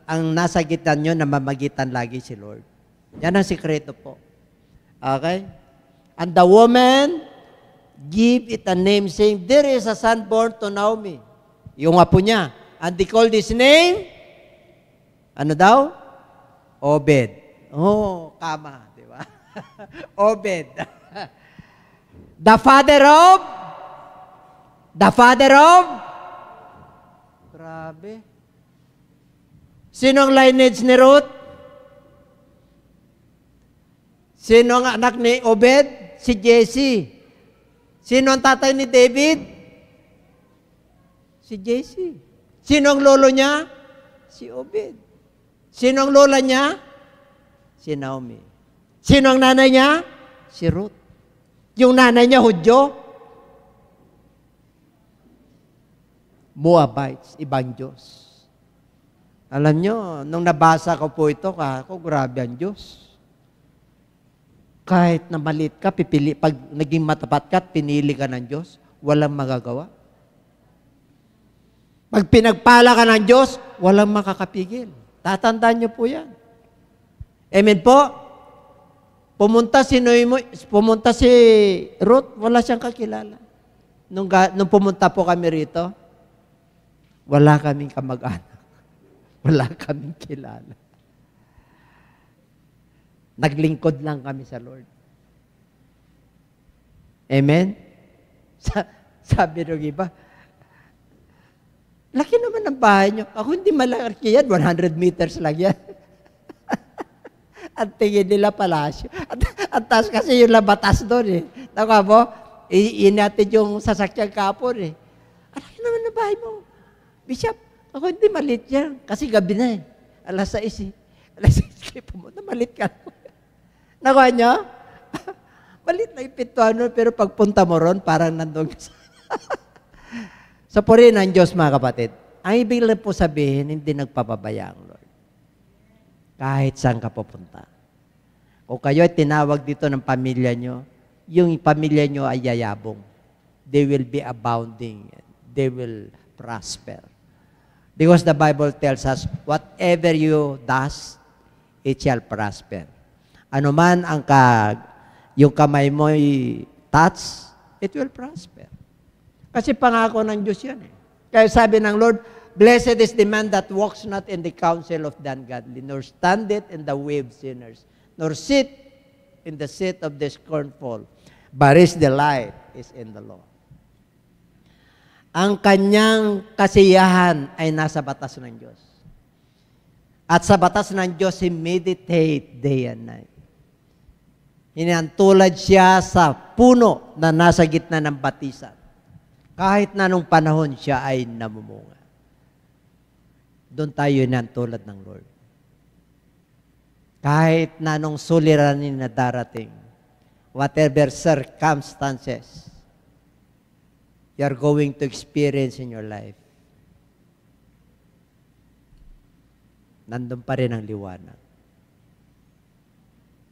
ang nasa gitna nyo na mamagitan lagi si Lord. Yan ang sikreto po. Okay? And the woman give it a name saying, there is a son born to Naomi. Yung apo niya. And they called his name, ano daw? Obed. Oh, kama. Di ba? Obed. The father of? Grabe. Sino ang lineage ni Ruth? Sino ang anak ni Obed? Si Jesse. Sino ang tatay ni David? Si Jesse. Sino ang lolo niya? Si Obed. Sino ang lola niya? Si Naomi. Sino ang nanay niya? Si Ruth. Yung nanay niya, Hudyo? Moabites, ibang Diyos. Alam nyo, nung nabasa ko po ito, ako, grabe ang Diyos. Kahit na maliit ka, pag naging matapat ka at pinili ka ng Diyos, walang magagawa. Pag pinagpala ka ng Diyos, walang makakapigil. Tatandaan nyo po yan. Amen po? Pumunta si Ruth, wala siyang kakilala. Nung pumunta po kami rito, wala kaming kamag-anak. Wala kaming kilala. Naglingkod lang kami sa Lord. Amen? Sabi ng iba, laki naman ang bahay nyo. Ako hindi malaki yan, 100 meters lang yan. At tingin nila palasyo. At taas kasi yung labatas doon eh. Taka mo, inatid yung sasakyan kapon eh. Laki naman ang bahay mo. Bishop, ako hindi malit yan. Kasi gabi na eh. Alas 6 eh. Alas 6 kayo pumunta, malit ka. Nakuha nyo? Malit na ipintuan nun, pero pagpunta mo ron, parang nandun ka sa... Sa purihin ng Diyos, mga kapatid, ang ibig lang po sabihin, hindi nagpapabaya ang Lord. Kahit saan ka pupunta. Kung kayo ay tinawag dito ng pamilya nyo, yung pamilya nyo ay yayabong. They will be abounding. They will prosper. Because the Bible tells us, whatever you does, it shall prosper. Ano man ang yung kamay mo'y touch, it will prosper. Kasi pangako ng Diyos yan eh. Kaya sabi ng Lord, blessed is the man that walks not in the counsel of the ungodly, nor standeth in the way of sinners, nor sit in the seat of the scornful, but his delight is in the law. Ang kanyang kasiyahan ay nasa batas ng Diyos. At sa batas ng Diyos, he meditate day and night. Hinantulad siya sa puno na nasa gitna ng batisan. Kahit na nung panahon siya ay namumunga. Doon tayo hinantulad ng Lord. Kahit na nung suliranin na darating, whatever circumstances you're going to experience in your life, nandun pa rin ang liwanag.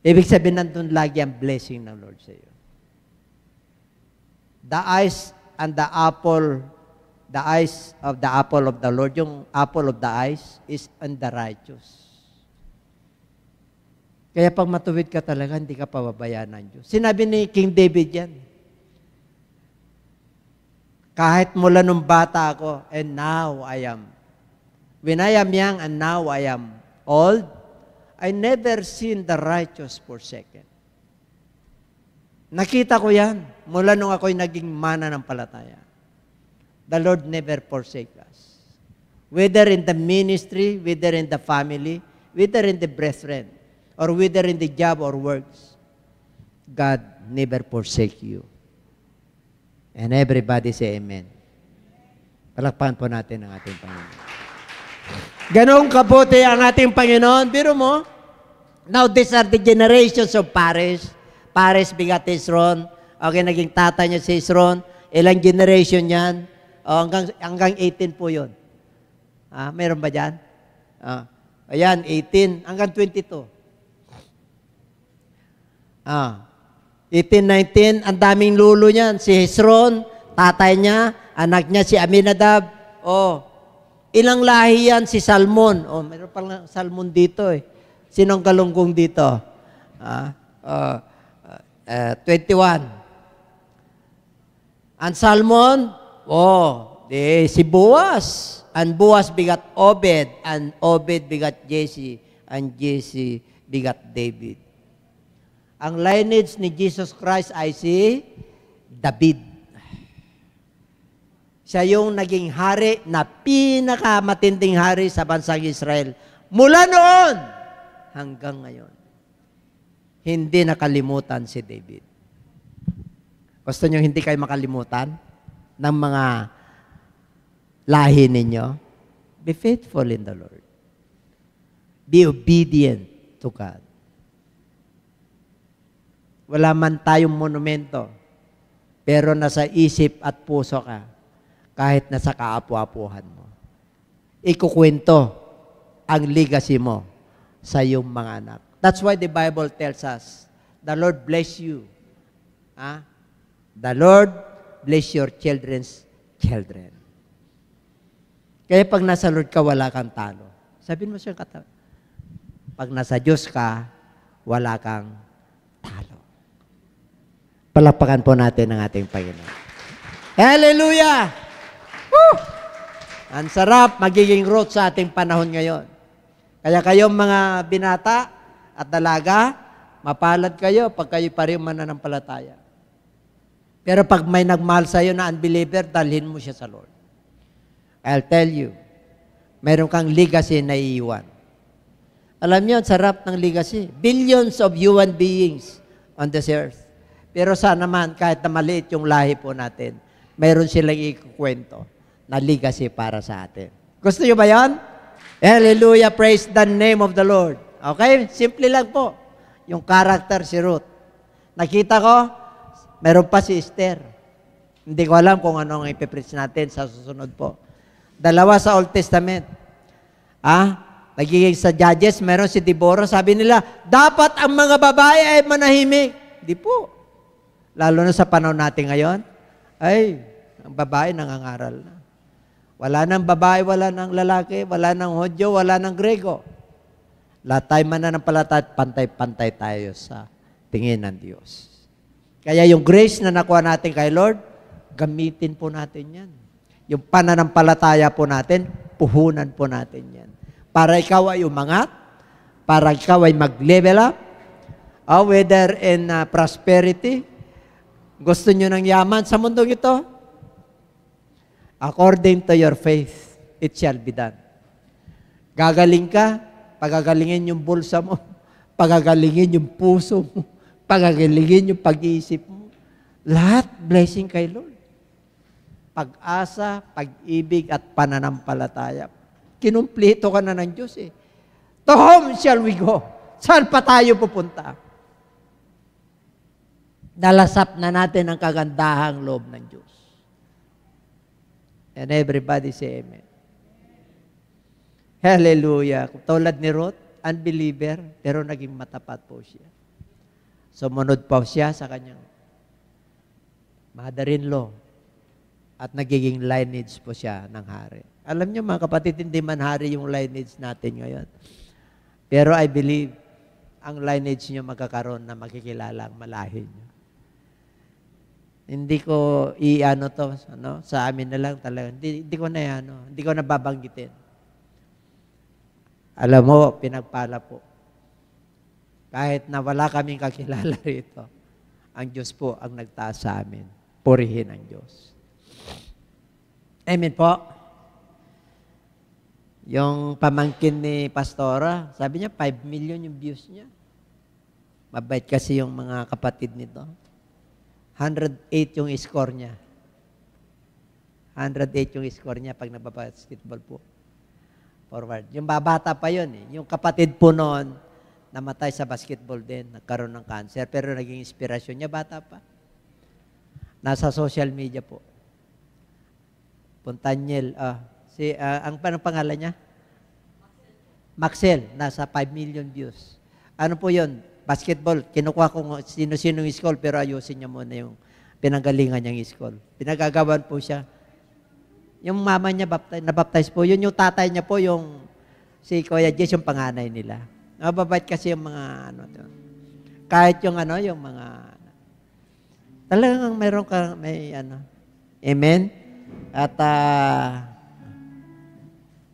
Ibig sabihin, nandun lagi ang blessing ng Lord sa iyo. The eyes of the apple of the Lord, yung apple of the eyes is on the righteous. Kaya pag matuwid ka talaga, hindi ka pababayaan ng Diyos. Sinabi ni King David yan. Kahit mula nung bata ako, and now I am. When I am young and now I am old, I never seen the righteous forsaken. Nakita ko yan mula nung ako'y naging mana ng palataya. The Lord never forsake us. Whether in the ministry, whether in the family, whether in the brethren, or whether in the job or works, God never forsake you. And everybody say amen. Palakpakan po natin ang ating Panginoon. Ganong kabuti ang ating Panginoon. Biro mo, now these are the generations of Pares. Pares bigat Hezron. Okay, naging tatay niya si Hezron. Ilang generation yan? Hanggang 18 po yun. Meron ba dyan? Ayan, 18. Hanggang 22. 18, 19, ang daming lulo niyan. Si Hezron, tatay niya, anak niya si Aminadab. Ilang lahi yan? Si Salmon. Meron palang Salmon dito eh. Sinong galunggong dito? 21. Ang Salmon, si Boaz. And Boaz bigat Obed, and Obed bigat Jesse, and Jesse bigat David. Ang lineage ni Jesus Christ ay si David. Siya yung naging hari na pinakamatinding hari sa bansang Israel. Mula noon hanggang ngayon. Hindi nakalimutan si David. Gusto nyo hindi kayo makalimutan ng mga lahi ninyo? Be faithful in the Lord. Be obedient to God. Wala man tayong monumento, pero nasa isip at puso ka, kahit nasa kaapu-apuhan mo. Ikukwento ang legacy mo sa iyong mga anak. That's why the Bible tells us, the Lord bless you. The Lord bless your children's children. Kaya pag nasa Lord ka, wala kang talo. Sabihin mo siya, pag nasa Diyos ka, wala kang talo. Palakpakan po natin ang ating Panginoon. Hallelujah! Woo! Ang sarap magiging root sa ating panahon ngayon. Kaya kayong mga binata at dalaga, mapalad kayo pag kayo pa rin mananampalataya. Pero pag may nagmahal sa'yo na unbeliever, dalhin mo siya sa Lord. I'll tell you, meron kang legacy na iiwan. Alam niyo, sarap ng legacy. Billions of human beings on this earth. Pero sana man, kahit na maliit yung lahi po natin, meron silang ikukwento na legacy para sa atin. Gusto niyo ba yan? Hallelujah, praise the name of the Lord. Okay? Simple lang po. Yung character si Ruth. Nakita ko, meron pa si Esther. Hindi ko alam kung ano ang ipipreach natin sa susunod po. Dalawa sa Old Testament. Nagiging sa Judges, meron si Deborah. Sabi nila, dapat ang mga babae ay manahimik. Di po. Lalo na sa panahon natin ngayon, ang babae nangangaral na. Wala nang babae, wala nang lalaki, wala nang Hudyo, wala nang Grego. Lahat tayo mananampalataya, pantay-pantay tayo sa tingin ng Diyos. Kaya yung grace na nakuha natin kay Lord, gamitin po natin yan. Yung pananampalataya po natin, puhunan po natin yan. Para ikaw ay umangat, para ikaw ay mag-level up, whether in prosperity, gusto nyo ng yaman sa mundong ito, according to your faith, it shall be done. Gagaling ka, pagagalingin yung bulsa mo, pagagalingin yung puso mo, pagagalingin yung pag-iisip mo. Lahat blessing kay Lord. Pag-asa, pag-ibig at pananampalataya. Kinumplito ka na ng Diyos eh. To whom shall we go? Saan pa tayo pupunta? Nalasap na natin ang kagandahang loob ng Diyos. And everybody say amen. Hallelujah. Tulad ni Ruth, unbeliever, pero naging matapat po siya. Sumunod pa siya sa kanyang mother-in-law at nagiging lineage po siya ng hari. Alam niyo mga kapatid, hindi man hari yung lineage natin ngayon. Pero I believe, ang lineage niyo magkakaroon na makikilala ang malahi niyo. Hindi ko i-ano to, sa amin na lang talaga. Hindi ko na hindi ko nababanggitin. Alam mo, pinagpala po. Kahit na wala kaming kakilala rito, ang Diyos po ang nagtaas sa amin. Purihin ang Diyos. Amen po. Yung pamangkin ni Pastora, sabi niya, 5 million yung views niya. Mabait kasi yung mga kapatid nito. 108 yung score niya. 108 yung score niya pag nagbabasketball po. Forward. Yung babata pa yun eh. Yung kapatid po noon, namatay sa basketball din, nagkaroon ng cancer, pero naging inspirasyon niya, bata pa. Nasa social media po. Puntanyel, ang pangalan niya? Maxel, nasa 5 million views. Ano po yun? Basketball, kinukuha ko sino-sino yung school, pero ayusin niya muna yung pinanggalingan niyang school. Pinagagawan po siya. Yung mama niya, nabaptize po. Yun yung tatay niya po, yung si Kuya Jess, yung panganay nila. Mababait kasi yung mga, kahit yung yung mga, talagang meron ka, amen? At,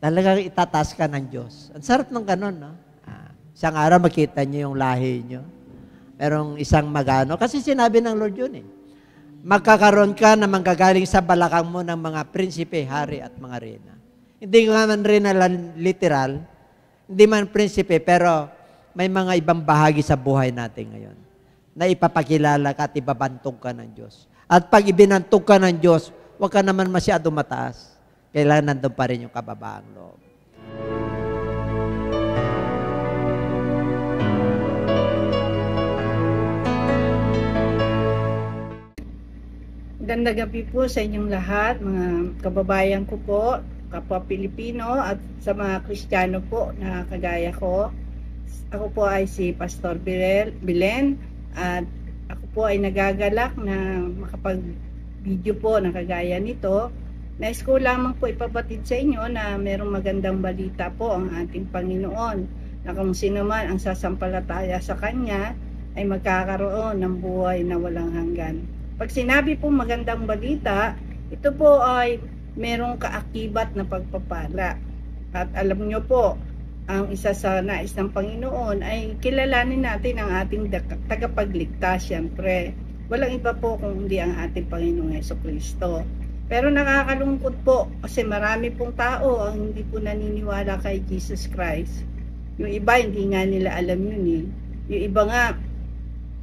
talagang itataas ka ng Diyos. Ang sarap ng ganun, no? Isang araw makita niyo yung lahi niyo. Merong isang magano. Kasi sinabi ng Lord yun eh. Magkakaroon ka na manggagaling sa balakang mo ng mga prinsipe, hari at mga reyna. Hindi man reyna literal, hindi man prinsipe, pero may mga ibang bahagi sa buhay natin ngayon na ipapakilala ka at ibabantog ka ng Diyos. At pag ibinantog ka ng Diyos, huwag ka naman masyado mataas. Kailangan nandun pa rin yung kababaang loob. Magandang gabi po sa inyong lahat, mga kababayan ko po, kapwa Pilipino at sa mga Kristiyano po na kagaya ko. Ako po ay si Pastor Belen at ako po ay nagagalak na makapag-video po na kagaya nito. Nais ko lamang po ipabatid sa inyo na mayroong magandang balita po ang ating Panginoon na kung sino man ang sasampalataya sa Kanya ay magkakaroon ng buhay na walang hanggan. Pag sinabi po magandang balita, ito po ay merong kaakibat na pagpapala. At alam nyo po, ang isa sa nais ng Panginoon ay kilalanin natin ang ating tagapagligtas, siyempre. Walang iba po kung hindi ang ating Panginoong Jesucristo. Pero nakakalungkot po kasi marami pong tao ang hindi po naniniwala kay Jesus Christ. Yung iba hindi nga nila alam yun eh. Yung iba nga,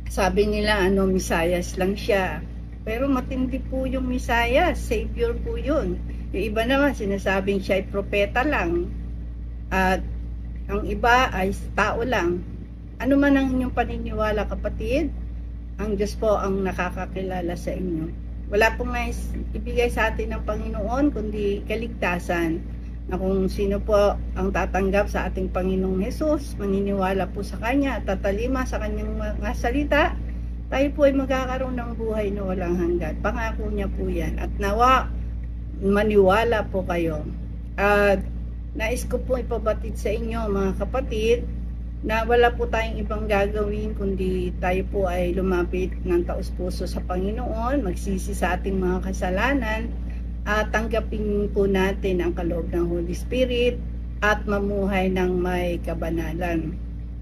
sabi nila Mesias lang siya. Pero matindi po yung Mesias, Savior po yun. Yung iba naman sinasabing siya ay propeta lang. At ang iba ay tao lang. Ano man ang inyong paniniwala, kapatid, ang Diyos po ang nakakakilala sa inyo. Wala pong nais ibigay sa atin ng Panginoon kundi kaligtasan, na kung sino po ang tatanggap sa ating Panginoong Hesus, maniniwala po sa Kanya, tatalima sa Kanyang mga salita, tayo po ay magkakaroon ng buhay na walang hanggan. Pangako niya po yan. At nawa, maniwala po kayo. At nais ko po ipabatid sa inyo, mga kapatid, na wala po tayong ibang gagawin kundi tayo po ay lumapit ng taos-puso sa Panginoon, magsisi sa ating mga kasalanan, at tanggapin po natin ang kaloob ng Holy Spirit at mamuhay ng may kabanalan.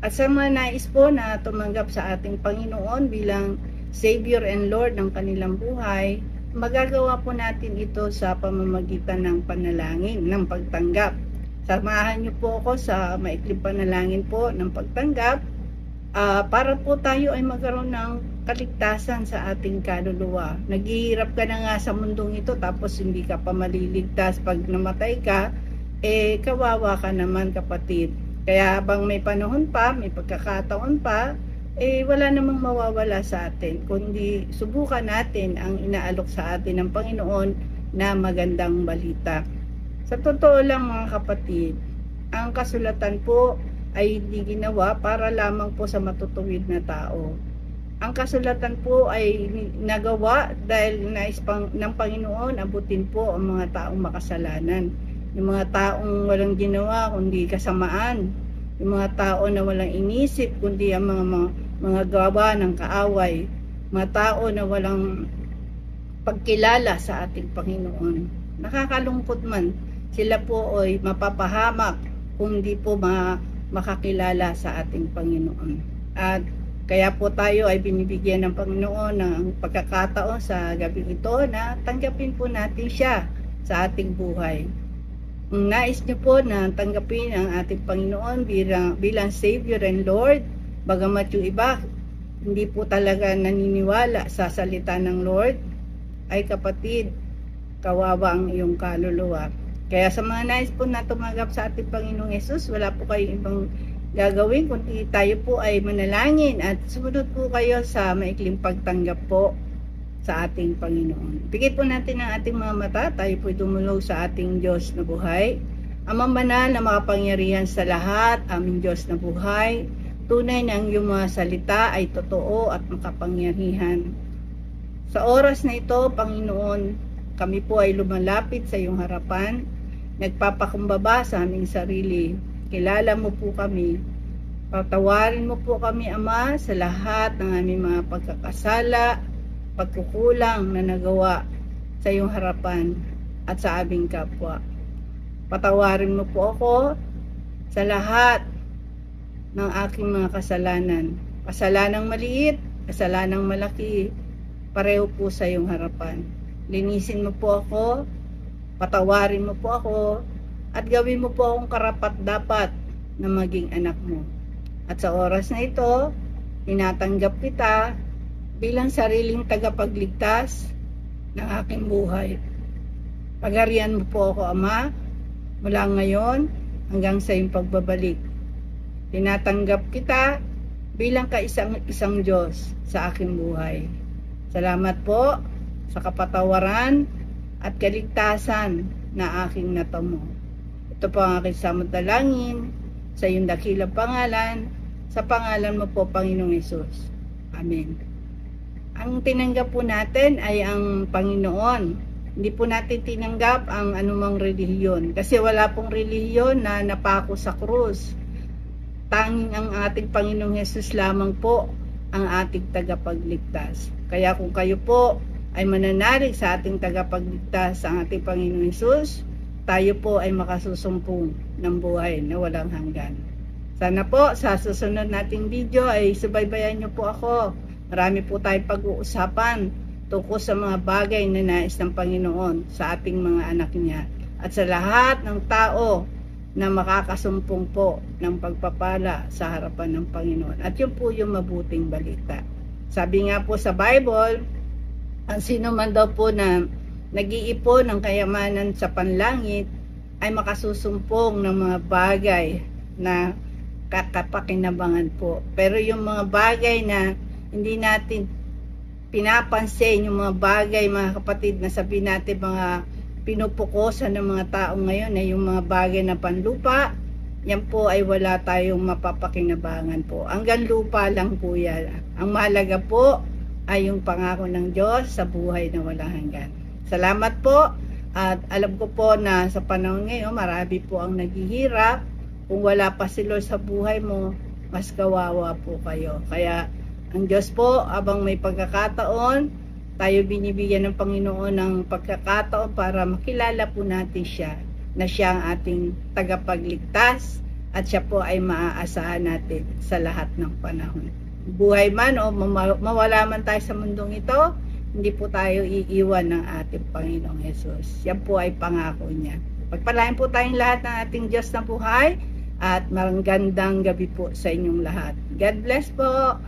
At sa mga nais po na tumanggap sa ating Panginoon bilang Savior and Lord ng kanilang buhay, magagawa po natin ito sa pamamagitan ng panalangin, ng pagtanggap. Samahan niyo po ako sa maikling panalangin po ng pagtanggap para po tayo ay magkaroon ng kaligtasan sa ating kaluluwa. Naghihirap ka na nga sa mundong ito tapos hindi ka pa maliligtas. Pag namatay ka, kawawa ka naman, kapatid. Kaya habang may panahon pa, may pagkakataon pa, wala namang mawawala sa atin, kundi subukan natin ang inaalok sa atin ng Panginoon na magandang balita. Sa totoo lang, mga kapatid, ang kasulatan po ay hindi ginawa para lamang po sa matutuwid na tao. Ang kasulatan po ay nagawa dahil nais ng Panginoon abutin po ang mga taong makasalanan. Yung mga taong walang ginawa kundi kasamaan. Yung mga tao na walang inisip kundi ang mga gawa ng kaaway. Mga tao na walang pagkilala sa ating Panginoon. Nakakalungkot man, sila po ay mapapahamak kung di po makakilala sa ating Panginoon. At kaya po tayo ay binibigyan ng Panginoon ng pagkakataon sa gabi ito na tanggapin po natin siya sa ating buhay. Kung nais niyo po na tanggapin ang ating Panginoon bilang Savior and Lord, bagamat yung iba hindi po talaga naniniwala sa salita ng Lord, ay kapatid, kawawa ang iyong kaluluwa. Kaya sa mga nais po na tumanggap sa ating Panginoong Yesus, wala po kayong ibang gagawin kundi tayo po ay manalangin at sumunod po kayo sa maikling pagtanggap po sa ating Panginoon. Pikit po natin ang ating mga mata, tayo po dumulog sa ating Diyos na buhay. Amang banal na makapangyarihan sa lahat, aming Diyos na buhay, tunay na ang iyong mga salita ay totoo at makapangyarihan. Sa oras na ito, Panginoon, kami po ay lumalapit sa iyong harapan, nagpapakumbaba sa aming sarili. Kilala mo po kami. Patawarin mo po kami, Ama, sa lahat ng aming mga pagkakasala, pagkukulang na nagawa sa iyong harapan at sa aming kapwa. Patawarin mo po ako sa lahat ng aking mga kasalanan. Kasalanang maliit, kasalanang malaki, pareho po sa iyong harapan. Linisin mo po ako, patawarin mo po ako, at gawin mo po akong karapat-dapat na maging anak mo. At sa oras na ito, tinatanggap kita bilang sariling tagapagligtas ng aking buhay. Pagharian mo po ako, Ama, mula ngayon hanggang sa iyong pagbabalik. Tinatanggap kita bilang isang Diyos sa aking buhay. Salamat po sa kapatawaran at kaligtasan na aking natamo. Ito po ang aking samot-dalangin sa iyong dakilang pangalan, sa pangalan mo po, Panginoong Yesus. Amen. Ang tinanggap po natin ay ang Panginoon. Hindi po natin tinanggap ang anumang relihiyon kasi wala pong relihiyon na napako sa krus. Tanging ang ating Panginoong Yesus lamang po ang ating tagapagligtas. Kaya kung kayo po ay mananalig sa ating tagapagligtas, ang ating Panginoong Yesus, tayo po ay makasusumpong ng buhay na walang hanggan. Sana po sa susunod nating video ay subaybayan niyo po ako. Marami po tayong pag-uusapan tungkol sa mga bagay na nais ng Panginoon sa ating mga anak niya at sa lahat ng tao na makakasumpong po ng pagpapala sa harapan ng Panginoon. At yun po yung mabuting balita. Sabi nga po sa Bible, ang sino man daw po na nag-iipon ng kayamanan sa panlangit ay makasusumpong ng mga bagay na kakapakinabangan po. Pero yung mga bagay na hindi natin pinapansin, yung mga bagay, mga kapatid, na sabihin natin mga pinupukosan ng mga tao ngayon ay yung mga bagay na panlupa, yan po ay wala tayong mapapakinabangan po. Hanggang lupa lang po yan. Ang mahalaga po ay yung pangako ng Diyos sa buhay na walang hanggan. Salamat po, at alam ko po na sa panahon ngayon marami po ang naghihirap. Kung wala pa si Lord sa buhay mo, mas kawawa po kayo. Kaya ang Diyos po, abang may pagkakataon, tayo binibigyan ng Panginoon ng pagkakataon para makilala po natin siya, na siya ang ating tagapagligtas at siya po ay maaasahan natin sa lahat ng panahon. Buhay man o mawala man tayo sa mundong ito, hindi po tayo iiwan ng ating Panginoong Yesus. Yan po ay pangako niya. Pagpalain po tayong lahat ng ating Diyos na buhay at magandang gabi po sa inyong lahat. God bless po!